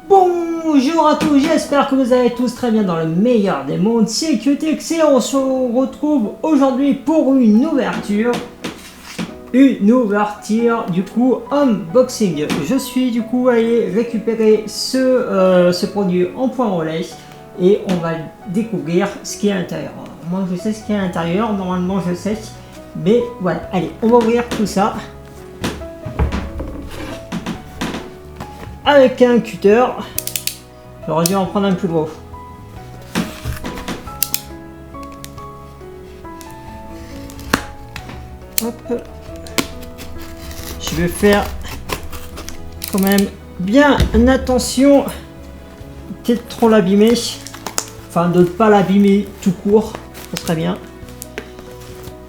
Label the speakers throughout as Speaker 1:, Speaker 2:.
Speaker 1: Bonjour à tous, j'espère que vous allez tous très bien dans le meilleur des mondes. C'est QTX et on se retrouve aujourd'hui pour une ouverture. Du coup unboxing. Je suis du coup allé récupérer ce produit en point relais et on va découvrir ce qui est à l'intérieur. Moi je sais ce qui est à l'intérieur, normalement je sais, mais voilà, allez, on va ouvrir tout ça avec un cutter. J'aurais dû en prendre un plus gros. Hop. Je vais faire quand même bien attention de trop l'abîmer, enfin de ne pas l'abîmer tout court, ça serait bien.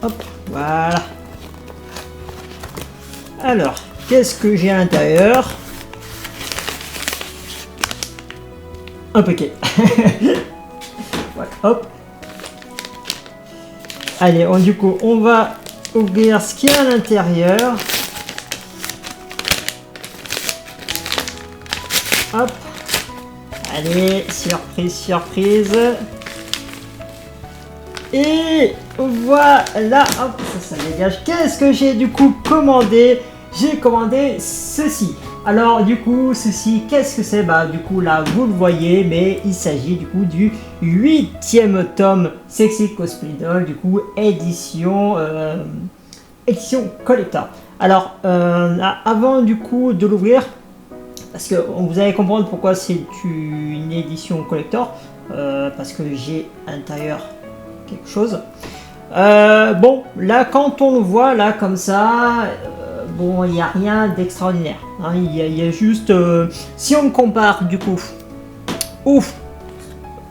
Speaker 1: Hop, voilà. Alors, qu'est-ce que j'ai à l'intérieur? Un paquet. Voilà, hop. Allez, du coup, on va ouvrir ce qu'il y a à l'intérieur. Hop. Allez, surprise, surprise. Et voilà, hop, ça dégage. Qu'est-ce que j'ai du coup commandé? J'ai commandé ceci. Alors du coup, ceci, qu'est-ce que c'est? Bah du coup là, vous le voyez, mais il s'agit du coup du 8e tome Sexy Cosplay Doll, du coup édition collector. Alors avant du coup de l'ouvrir, parce que vous allez comprendre pourquoi c'est une édition collector, parce que j'ai à l'intérieur quelque chose. Bon, là quand on le voit là comme ça, bon, il n'y a rien d'extraordinaire. Hein, il y a juste, si on compare du coup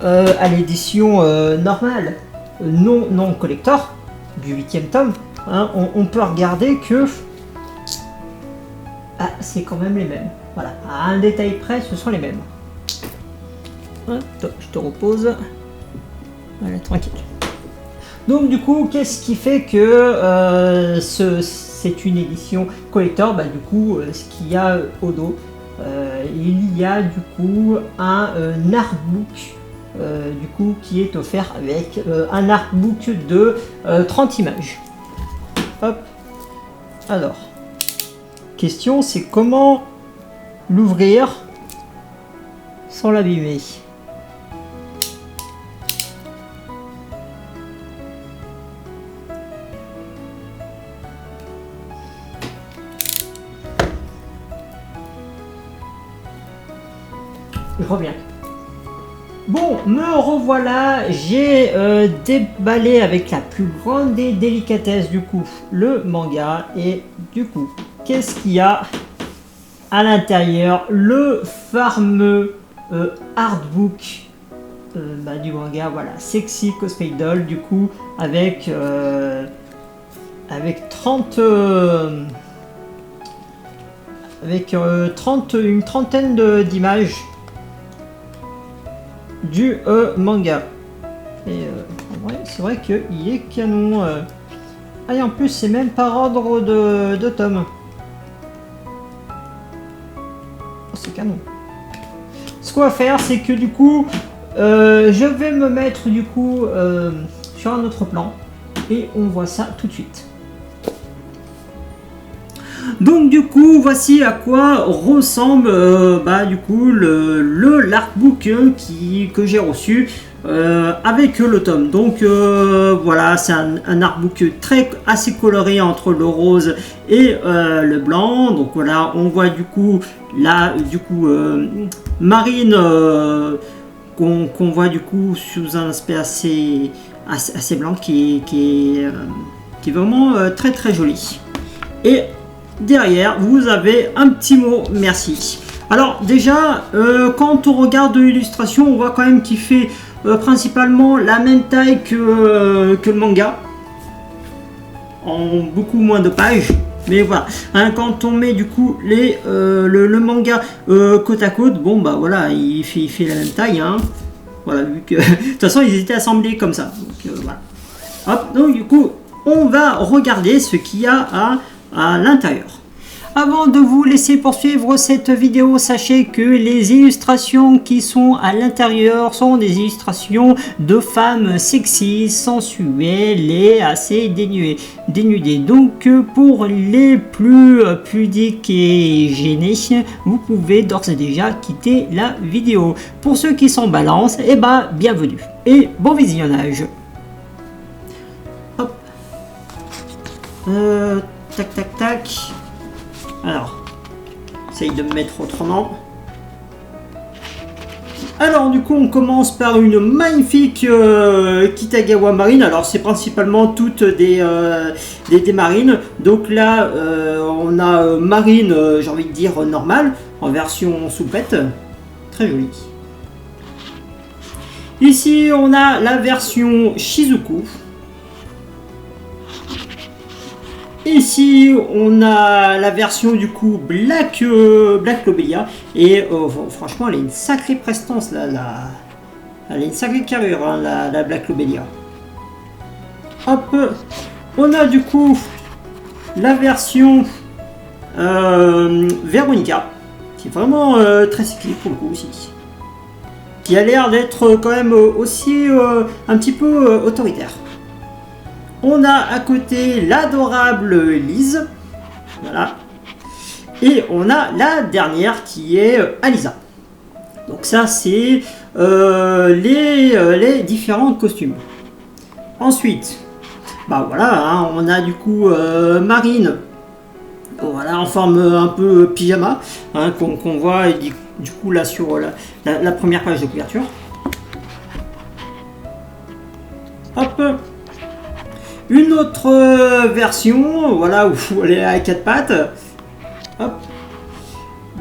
Speaker 1: à l'édition normale, non collector du 8e tome, hein, on peut regarder que c'est quand même les mêmes. Voilà, à un détail près, ce sont les mêmes. Hop, je te repose. Voilà, tranquille. Donc du coup, qu'est-ce qui fait que c'est une édition collector? Bah du coup, ce qu'il y a au dos, il y a du coup un artbook du coup qui est offert avec un artbook de 30 images. Hop. Alors, question, c'est comment l'ouvrir sans l'abîmer? Je reviens. Bon, me revoilà, j'ai déballé avec la plus grande des délicatesses du coup le manga et du coup qu'est-ce qu'il y a à l'intérieur? Le fameux artbook du manga, voilà, Sexy Cosplay Doll, du coup avec une trentaine d'images du manga. Et en vrai, c'est vrai qu'il est canon. Et en plus, c'est même par ordre de tome. Oh, c'est canon. Ce qu'on va faire, c'est que du coup, je vais me mettre du coup sur un autre plan et on voit ça tout de suite. Donc du coup, voici à quoi ressemble du coup l'artbook que j'ai reçu avec le tome. Donc voilà, c'est un artbook assez coloré entre le rose et le blanc. Donc voilà, on voit du coup là Marine qu'on voit du coup sous un aspect assez blanc qui est vraiment très très joli. Et derrière, vous avez un petit mot merci. Alors déjà, quand on regarde l'illustration, on voit quand même qu'il fait principalement la même taille que le manga, en beaucoup moins de pages. Mais voilà, hein, quand on met du coup le manga côte à côte, bon bah voilà, il fait la même taille. Hein. Voilà, vu que de toute façon ils étaient assemblés comme ça. Donc voilà. Hop, donc du coup, on va regarder ce qu'il y a à l'intérieur. Avant de vous laisser poursuivre cette vidéo, sachez que les illustrations qui sont à l'intérieur sont des illustrations de femmes sexy, sensuelles et assez dénudées. Donc pour les plus pudiques et gênés, vous pouvez d'ores et déjà quitter la vidéo. Pour ceux qui s'en balancent, eh ben bienvenue et bon visionnage. Hop. Tac tac tac. Alors, essaye de me mettre autrement. Alors du coup on commence par une magnifique Kitagawa marine. Alors c'est principalement toutes des marines. Donc là on a marine, j'ai envie de dire normale, en version souplette. Très jolie. Ici on a la version Shizuku. Ici, on a la version du coup Black Lobelia et franchement, elle a une sacrée prestance là, elle a une sacrée carrure hein, la Black Lobelia. Hop, on a du coup la version Veronica qui est vraiment très cyclique pour le coup aussi, qui a l'air d'être quand même aussi un petit peu autoritaire. On a à côté l'adorable Lise, voilà, et on a la dernière qui est Alisa. Donc ça c'est les différents costumes. Ensuite, bah voilà, hein, on a du coup Marine, voilà, en forme un peu pyjama, hein, qu'on voit du coup là sur la première page de couverture. Hop. Une autre version, voilà, où elle est à 4 pattes. Hop.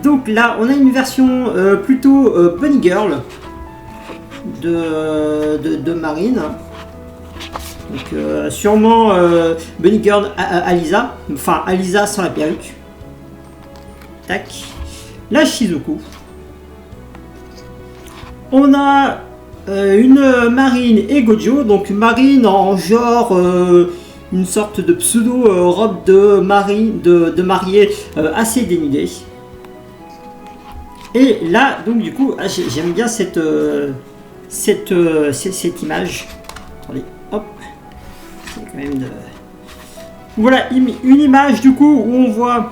Speaker 1: Donc là, on a une version plutôt Bunny Girl de Marine. Donc sûrement Bunny Girl Alisa, enfin Alisa sans la perruque. Tac. La Shizuku. On a une Marine et Gojo, donc Marine en genre une sorte de pseudo robe de mariée assez dénudée. Et là donc du coup j'aime bien cette image. Attendez, hop, c'est quand même de... Voilà une image du coup où on voit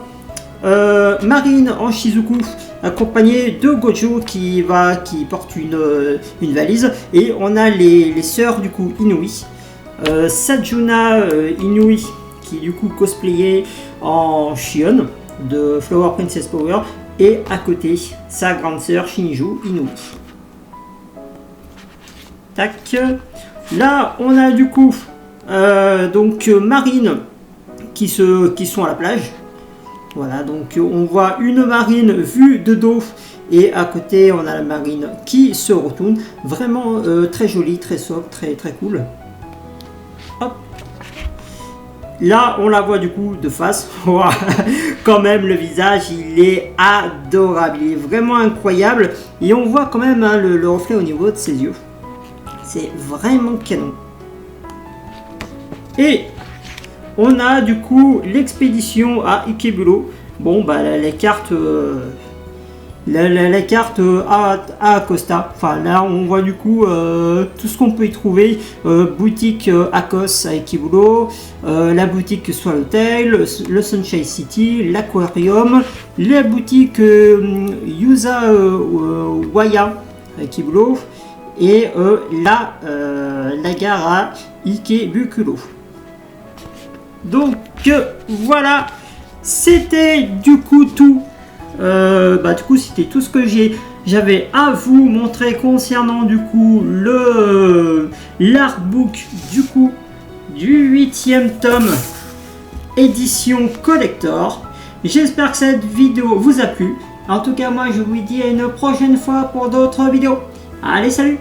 Speaker 1: Marine en Shizuku accompagné de Gojo qui porte une valise, et on a les sœurs du coup Inui, Sajuna Inui qui du coup cosplayait en Shion de Flower Princess Power, et à côté sa grande sœur Shinju Inui. Tac. Là on a du coup donc Marine qui sont à la plage. Voilà, donc on voit une Marine vue de dos, et à côté on a la Marine qui se retourne. Vraiment très jolie, très sobre, très cool. Hop. Là on la voit du coup de face. Quand même le visage il est adorable, il est vraiment incroyable, et on voit quand même hein, le reflet au niveau de ses yeux. C'est vraiment canon. Et on a du coup l'expédition à Ikeburo. Bon bah la carte à Acosta. Enfin là on voit du coup tout ce qu'on peut y trouver. Boutique Akos à Ikeburo, la boutique Swallowtail, le Sunshine City, l'aquarium, la boutique Yuza Waya à Ikeburo, et la gare à Ikebukuro. Donc voilà, c'était du coup tout. Du coup c'était tout ce que j'avais à vous montrer concernant du coup l'artbook du coup du 8e tome édition collector. J'espère que cette vidéo vous a plu. En tout cas moi je vous dis à une prochaine fois pour d'autres vidéos. Allez, salut!